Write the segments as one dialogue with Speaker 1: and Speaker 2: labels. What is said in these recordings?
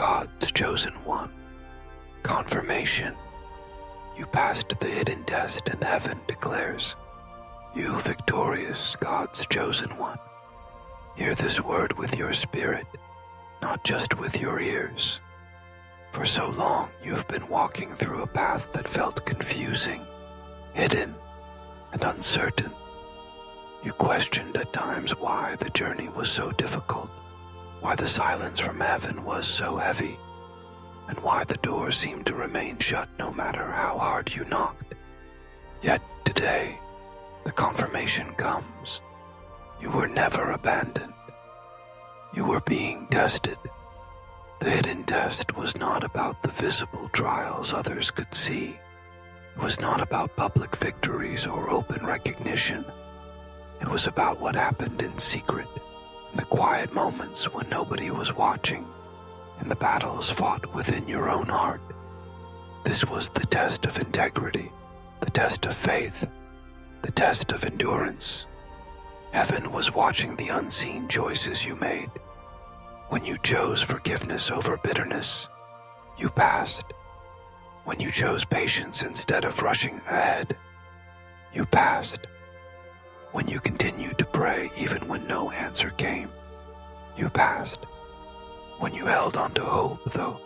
Speaker 1: God's chosen one. Confirmation. You passed the hidden test and heaven declares, you victorious, God's chosen one. Hear this word with your spirit, not just with your ears. For so long you've been walking through a path that felt confusing, hidden, and uncertain. You questioned at times why the journey was so difficult, why the silence from heaven was so heavy, and why the door seemed to remain shut no matter how hard you knocked. Yet today, the confirmation comes. You were never abandoned. You were being tested. The hidden test was not about the visible trials others could see. It was not about public victories or open recognition. It was about what happened in secret, in the quiet moments when nobody was watching, in the battles fought within your own heart. This was the test of integrity, the test of faith, the test of endurance. Heaven was watching the unseen choices you made. When you chose forgiveness over bitterness, you passed. When you chose patience instead of rushing ahead, you passed. When you continued to pray even when no answer came, you passed. When you held on to hope though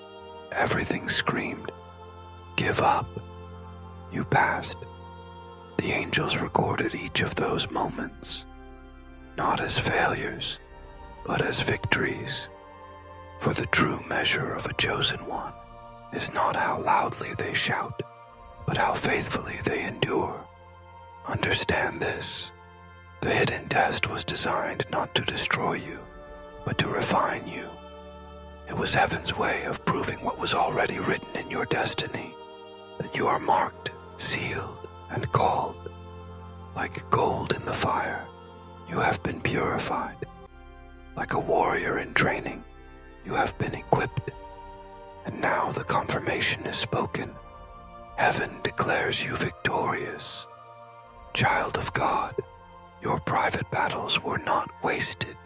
Speaker 1: everything screamed, give up, you passed. The angels recorded each of those moments, not as failures, but as victories. For the true measure of a chosen one is not how loudly they shout, but how faithfully they endure. Understand this. The hidden test was designed not to destroy you, but to refine you. It was heaven's way of proving what was already written in your destiny, that you are marked, sealed, and called. Like gold in the fire, you have been purified. Like a warrior in training, you have been equipped. And now the confirmation is spoken. Heaven declares you victorious. Child of God, your private battles were not wasted.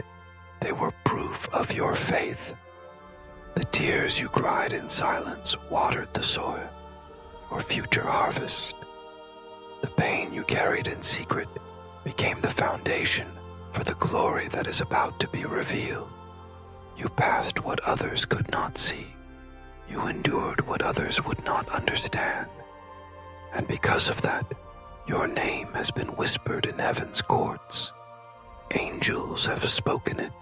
Speaker 1: They were proof of your faith. The tears you cried in silence watered the soil, your future harvest. The pain you carried in secret became the foundation for the glory that is about to be revealed. You passed what others could not see. You endured what others would not understand. And because of that, your name has been whispered in heaven's courts. Angels have spoken it.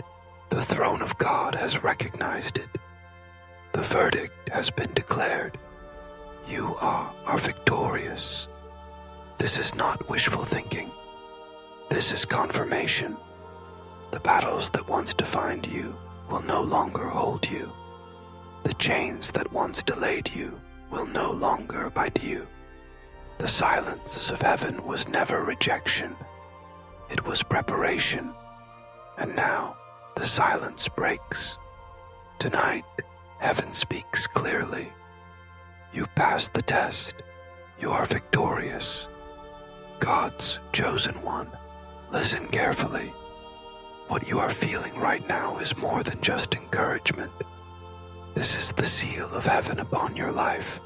Speaker 1: The throne of God has recognized it. The verdict has been declared. You are victorious. This is not wishful thinking. This is confirmation. The battles that once defined you will no longer hold you. The chains that once delayed you will no longer bind you. The silence of heaven was never rejection. It was preparation. And now the silence breaks. Tonight, heaven speaks clearly. You passed the test. You are victorious. God's chosen one. Listen carefully. What you are feeling right now is more than just encouragement. This is the seal of heaven upon your life.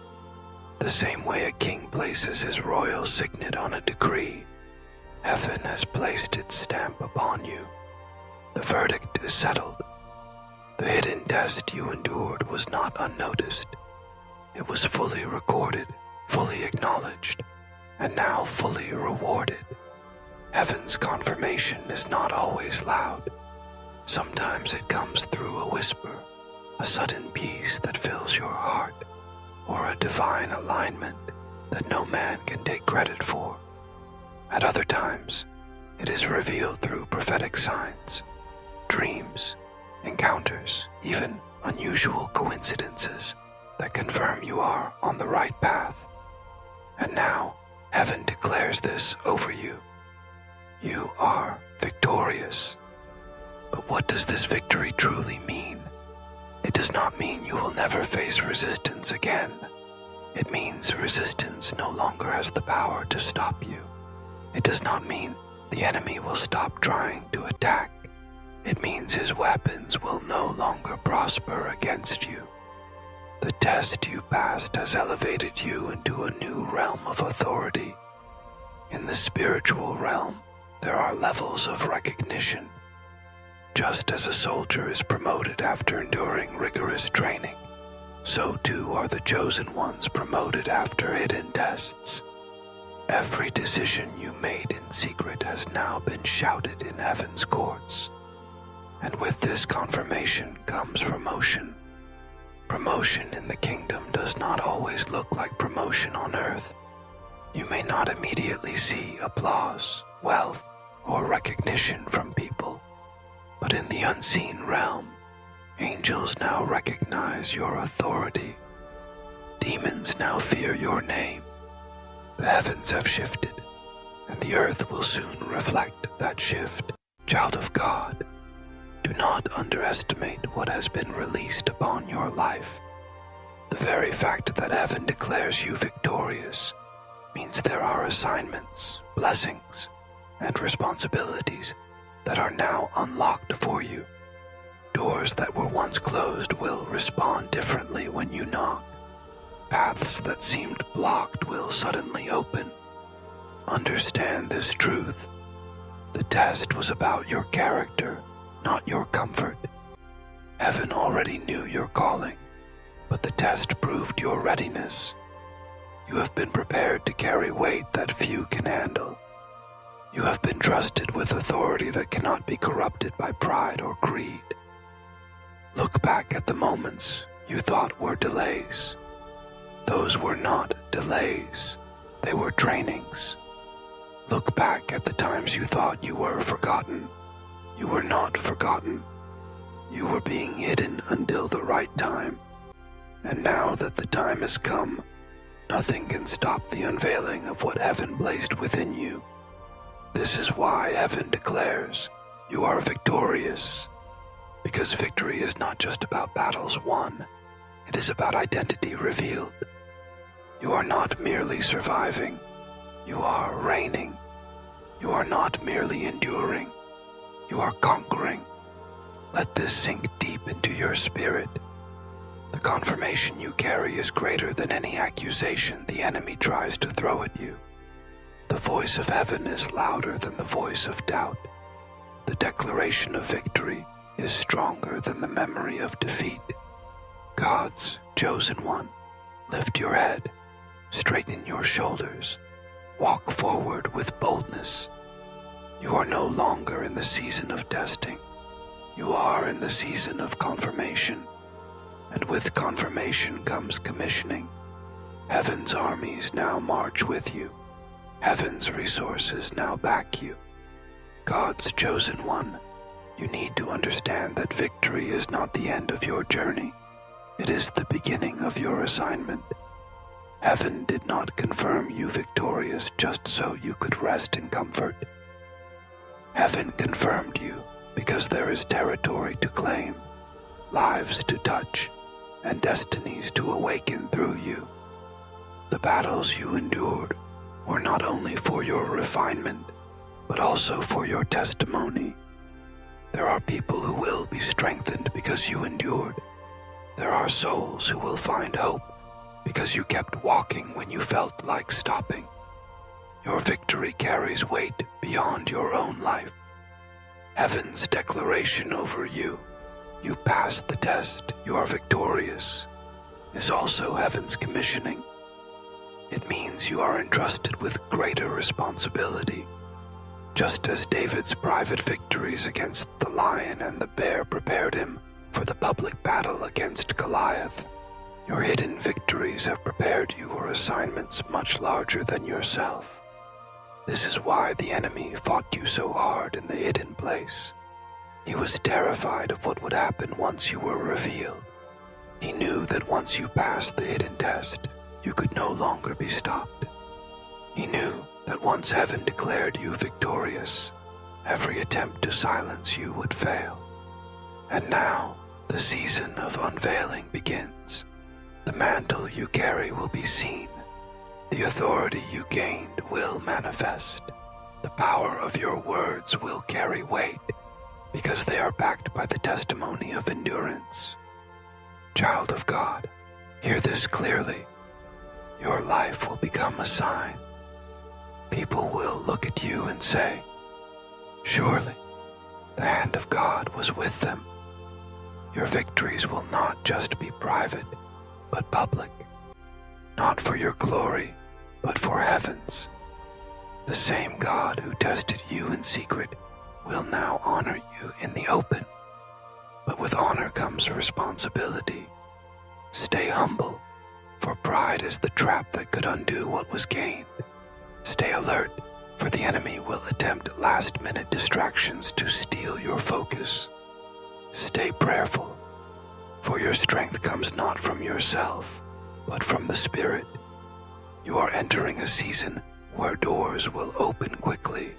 Speaker 1: The same way a king places his royal signet on a decree, heaven has placed its stamp upon you. The verdict is settled. The hidden test you endured was not unnoticed. It was fully recorded, fully acknowledged, and now fully rewarded. Heaven's confirmation is not always loud. Sometimes it comes through a whisper, a sudden peace that fills your heart, or a divine alignment that no man can take credit for. At other times, it is revealed through prophetic signs, dreams, encounters, even unusual coincidences that confirm you are on the right path. And now, heaven declares this over you. You are victorious. But what does this victory truly mean? It does not mean you will never face resistance again. It means resistance no longer has the power to stop you. It does not mean the enemy will stop trying to attack. It means his weapons will no longer prosper against you. The test you passed has elevated you into a new realm of authority. In the spiritual realm, there are levels of recognition. Just as a soldier is promoted after enduring rigorous training, so too are the chosen ones promoted after hidden tests. Every decision you made in secret has now been shouted in heaven's courts. And with this confirmation comes promotion. Promotion in the kingdom does not always look like promotion on earth. You may not immediately see applause, wealth, or recognition from people, but in the unseen realm, angels now recognize your authority. Demons now fear your name. The heavens have shifted, and the earth will soon reflect that shift. Child of God, do not underestimate what has been released upon your life. The very fact that heaven declares you victorious means there are assignments, blessings, and responsibilities that are now unlocked for you. Doors that were once closed will respond differently when you knock. Paths that seemed blocked will suddenly open. Understand this truth. The test was about your character, not your comfort. Heaven already knew your calling, but the test proved your readiness. You have been prepared to carry weight that few can handle. You have been trusted with authority that cannot be corrupted by pride or greed. Look back at the moments you thought were delays. Those were not delays, they were trainings. Look back at the times you thought you were forgotten. You were not forgotten. You were being hidden until the right time. And now that the time has come, nothing can stop the unveiling of what heaven placed within you. This is why heaven declares you are victorious. Because victory is not just about battles won, it is about identity revealed. You are not merely surviving, you are reigning. You are not merely enduring, you are conquering. Let this sink deep into your spirit. The confirmation you carry is greater than any accusation the enemy tries to throw at you. The voice of heaven is louder than the voice of doubt. The declaration of victory is stronger than the memory of defeat. God's chosen one, lift your head, straighten your shoulders, walk forward with boldness. You are no longer in the season of testing. You are in the season of confirmation. And with confirmation comes commissioning. Heaven's armies now march with you. Heaven's resources now back you. God's chosen one, you need to understand that victory is not the end of your journey. It is the beginning of your assignment. Heaven did not confirm you victorious just so you could rest in comfort. Heaven confirmed you because there is territory to claim, lives to touch, and destinies to awaken through you. The battles you endured were not only for your refinement, but also for your testimony. There are people who will be strengthened because you endured. There are souls who will find hope because you kept walking when you felt like stopping. Your victory carries weight beyond your own life. Heaven's declaration over you, you passed the test, you are victorious, is also heaven's commissioning. It means you are entrusted with greater responsibility. Just as David's private victories against the lion and the bear prepared him for the public battle against Goliath, your hidden victories have prepared you for assignments much larger than yourself. This is why the enemy fought you so hard in the hidden place. He was terrified of what would happen once you were revealed. He knew that once you passed the hidden test, you could no longer be stopped. He knew that once heaven declared you victorious, every attempt to silence you would fail. And now, the season of unveiling begins. The mantle you carry will be seen. The authority you gained will manifest. The power of your words will carry weight, because they are backed by the testimony of endurance. Child of God, Hear this clearly. Your life will become a sign. People will look at you and say, "Surely the hand of God was with them." Your victories will not just be private, but public. Not for your glory, but for heaven's. The same God who tested you in secret will now honor you in the open. But with honor comes responsibility. Stay humble, for pride is the trap that could undo what was gained. Stay alert, for the enemy will attempt last-minute distractions to steal your focus. Stay prayerful, for your strength comes not from yourself, but from the Spirit. You are entering a season where doors will open quickly.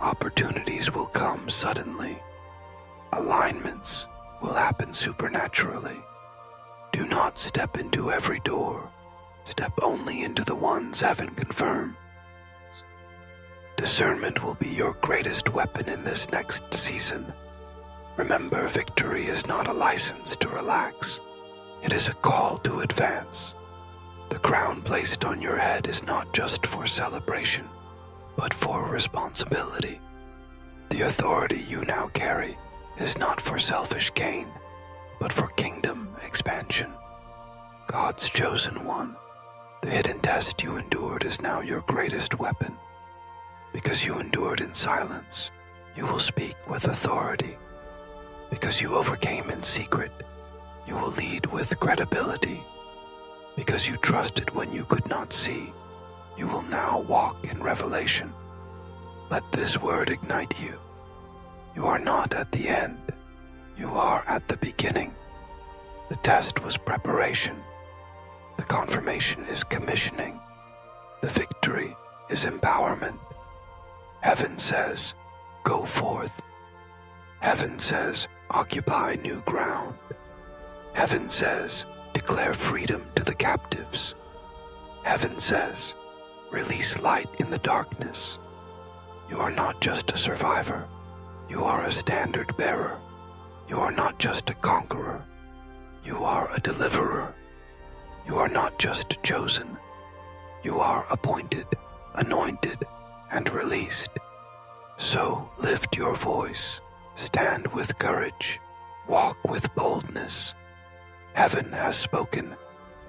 Speaker 1: Opportunities will come suddenly. Alignments will happen supernaturally. Do not step into every door. Step only into the ones heaven confirms. Discernment will be your greatest weapon in this next season. Remember, victory is not a license to relax. It is a call to advance. The crown placed on your head is not just for celebration, but for responsibility. The authority you now carry is not for selfish gain, but for kingdom expansion. God's chosen one, the hidden test you endured is now your greatest weapon. Because you endured in silence, you will speak with authority. Because you overcame in secret, you will lead with credibility. Because you trusted when you could not see, you will now walk in revelation. Let this word ignite you. You are not at the end. You are at the beginning. The test was preparation. The confirmation is commissioning. The victory is empowerment. Heaven says, "Go forth." Heaven says, "Occupy new ground." Heaven says, "Declare freedom to the captives." Heaven says, "Release light in the darkness." You are not just a survivor. You are a standard bearer. You are not just a conqueror. You are a deliverer. You are not just chosen. You are appointed, anointed, and released. So lift your voice, stand with courage, walk with boldness. Heaven has spoken,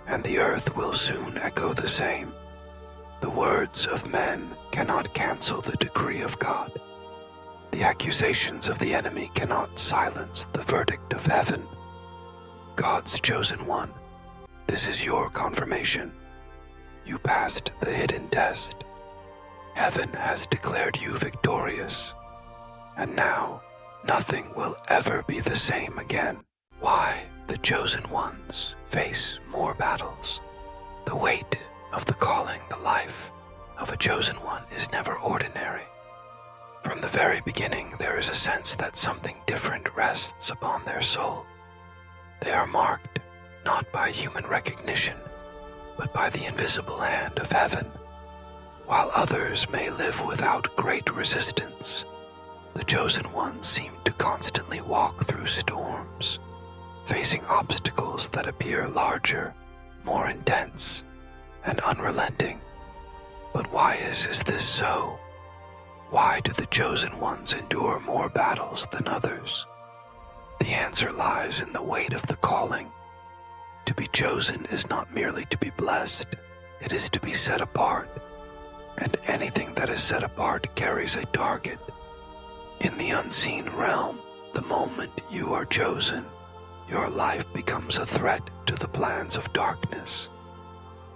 Speaker 1: and the earth will soon echo the same. The words of men cannot cancel the decree of God. The accusations of the enemy cannot silence the verdict of heaven. God's chosen one, this is your confirmation. You passed the hidden test. Heaven has declared you victorious. And now, nothing will ever be the same again. Why the chosen ones face more battles? The weight of the calling, the life of a chosen one is never ordinary. From the very beginning, there is a sense that something different rests upon their soul. They are marked not by human recognition, but by the invisible hand of heaven. While others may live without great resistance, the chosen ones seem to constantly walk through storms, facing obstacles that appear larger, more intense, and unrelenting. But why is this so? Why do the chosen ones endure more battles than others? The answer lies in the weight of the calling. To be chosen is not merely to be blessed, it is to be set apart. And anything that is set apart carries a target. In the unseen realm, the moment you are chosen, your life becomes a threat to the plans of darkness.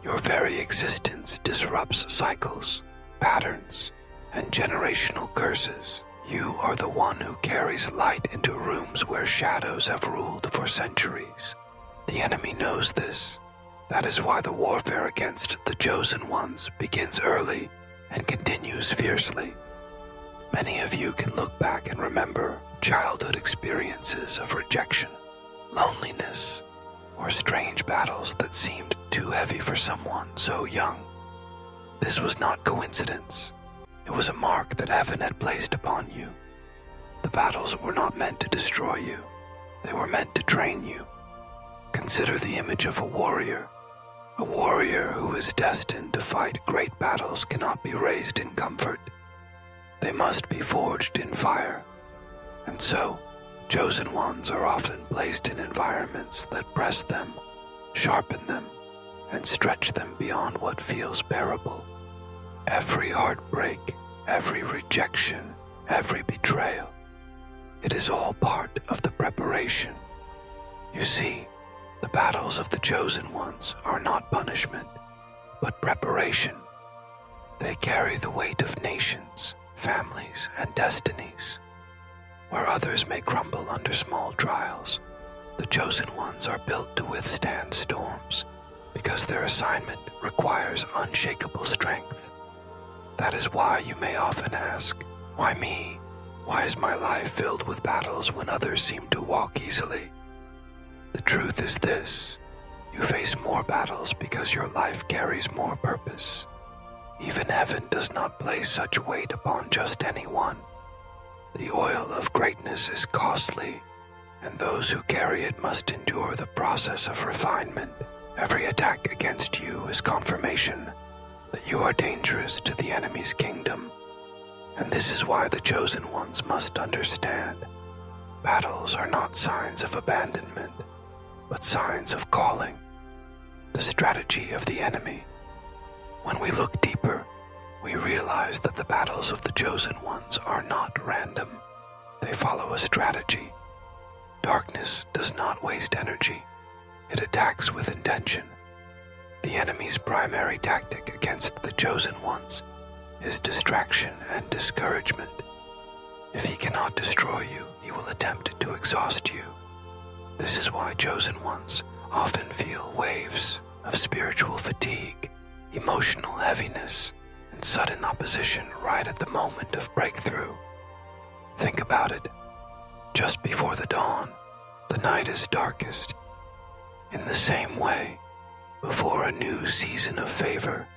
Speaker 1: Your very existence disrupts cycles, patterns, and generational curses. You are the one who carries light into rooms where shadows have ruled for centuries. The enemy knows this. That is why the warfare against the chosen ones begins early and continues fiercely. Many of you can look back and remember childhood experiences of rejection, loneliness, or strange battles that seemed too heavy for someone so young. This was not coincidence. It was a mark that heaven had placed upon you. The battles were not meant to destroy you. They were meant to train you. Consider the image of a warrior. A warrior who is destined to fight great battles cannot be raised in comfort. They must be forged in fire. And so, chosen ones are often placed in environments that press them, sharpen them, and stretch them beyond what feels bearable. Every heartbreak, every rejection, every betrayal, it is all part of the preparation. You see, the battles of the chosen ones are not punishment, but preparation. They carry the weight of nations, families, and destinies. Where others may crumble under small trials, the chosen ones are built to withstand storms because their assignment requires unshakable strength. That is why you may often ask, "Why me? Why is my life filled with battles when others seem to walk easily?" The truth is this: you face more battles because your life carries more purpose. Even heaven does not place such weight upon just anyone. The oil of greatness is costly, and those who carry it must endure the process of refinement. Every attack against you is confirmation that you are dangerous to the enemy's kingdom. And this is why the chosen ones must understand: battles are not signs of abandonment, but signs of calling. The strategy of the enemy. When we look deeper, we realize that the battles of the chosen ones are not random. They follow a strategy. Darkness does not waste energy. It attacks with intention. The enemy's primary tactic against the chosen ones is distraction and discouragement. If he cannot destroy you, he will attempt to exhaust you. This is why chosen ones often feel waves of spiritual fatigue, emotional heaviness, and sudden opposition right at the moment of breakthrough. Think about it. Just before the dawn, the night is darkest. In the same way, before a new season of favor,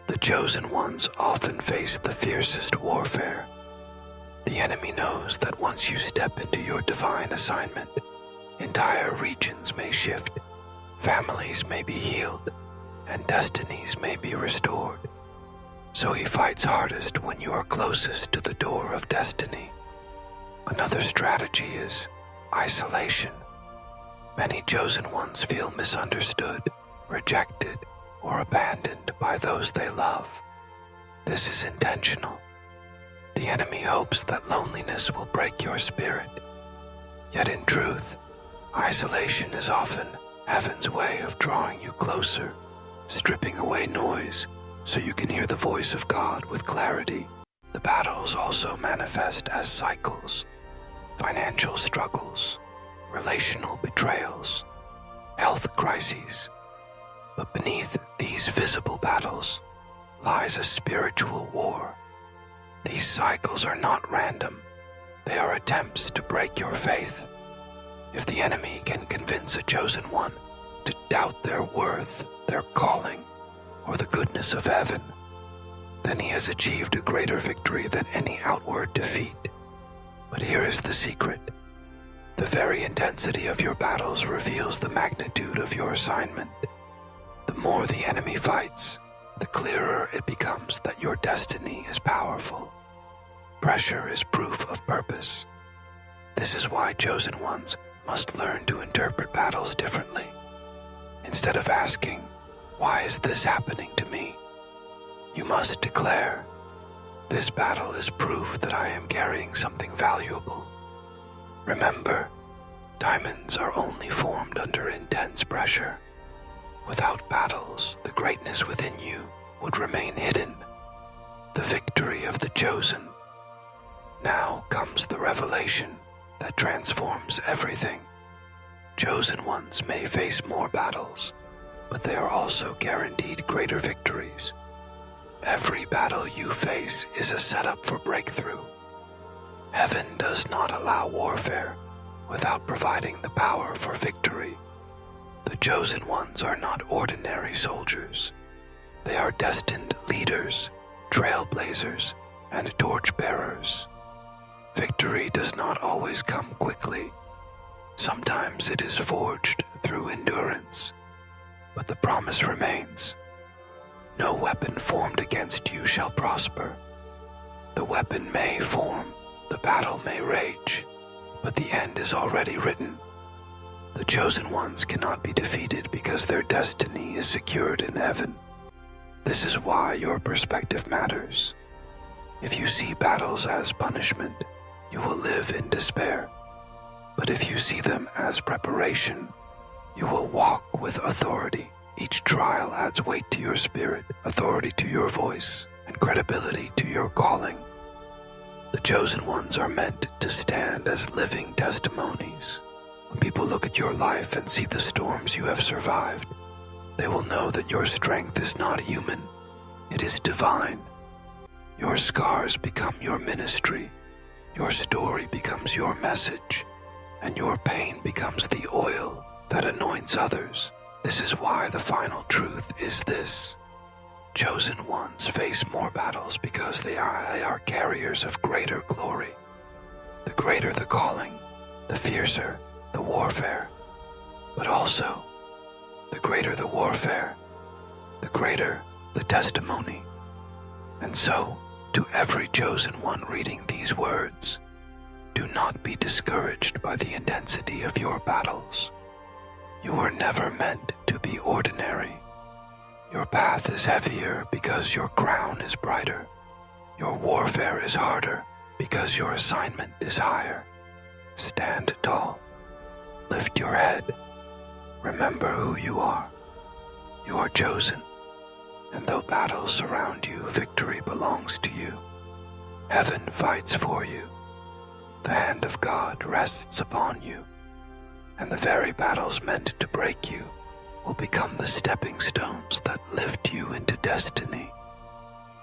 Speaker 1: the chosen ones often face the fiercest warfare. The enemy knows that once you step into your divine assignment, entire regions may shift, families may be healed, and destinies may be restored. So he fights hardest when you are closest to the door of destiny. Another strategy is isolation. Many chosen ones feel misunderstood, rejected, or abandoned by those they love. This is intentional. The enemy hopes that loneliness will break your spirit. Yet in truth, isolation is often heaven's way of drawing you closer, stripping away noise so you can hear the voice of God with clarity. The battles also manifest as cycles: financial struggles, relational betrayals, health crises. But beneath these visible battles lies a spiritual war. These cycles are not random. They are attempts to break your faith. If the enemy can convince a chosen one to doubt their worth, their calling, or the goodness of heaven, then he has achieved a greater victory than any outward defeat. But here is the secret. The very intensity of your battles reveals the magnitude of your assignment. The more the enemy fights, the clearer it becomes that your destiny is powerful. Pressure is proof of purpose. This is why chosen ones must learn to interpret battles differently. Instead of asking, "Why is this happening to me?" you must declare, "This battle is proof that I am carrying something valuable." Remember, diamonds are only formed under intense pressure. Without battles, the greatness within you would remain hidden. The victory of the chosen. Now comes the revelation that transforms everything. Chosen ones may face more battles, but they are also guaranteed greater victories. Every battle you face is a setup for breakthrough. Heaven does not allow warfare without providing the power for victory. The chosen ones are not ordinary soldiers. They are destined leaders, trailblazers, and torchbearers. Victory does not always come quickly. Sometimes it is forged through endurance, but the promise remains. No weapon formed against you shall prosper. The weapon may form, the battle may rage, but the end is already written. The chosen ones cannot be defeated because their destiny is secured in heaven. This is why your perspective matters. If you see battles as punishment, you will live in despair. But if you see them as preparation, you will walk with authority. Each trial adds weight to your spirit, authority to your voice, and credibility to your calling. The chosen ones are meant to stand as living testimonies. When people look at your life and see the storms you have survived, they will know that your strength is not human, it is divine. Your scars become your ministry, your story becomes your message, and your pain becomes the oil that anoints others. This is why the final truth is this. Chosen ones face more battles because they are carriers of greater glory. The greater the calling, the fiercer the warfare. But also, the greater the warfare, the greater the testimony. And so, to every chosen one reading these words, do not be discouraged by the intensity of your battles. You were never meant to be ordinary. Your path is heavier because your crown is brighter. Your warfare is harder because your assignment is higher. Stand tall. Lift your head. Remember who you are. You are chosen, and though battles surround you, victory belongs to you. Heaven fights for you. The hand of God rests upon you, and the very battles meant to break you will become the stepping stones that lift you into destiny.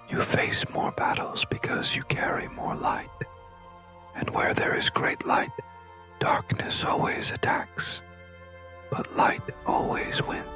Speaker 1: You face more battles because you carry more light, and where there is great light, darkness always attacks, but light always wins.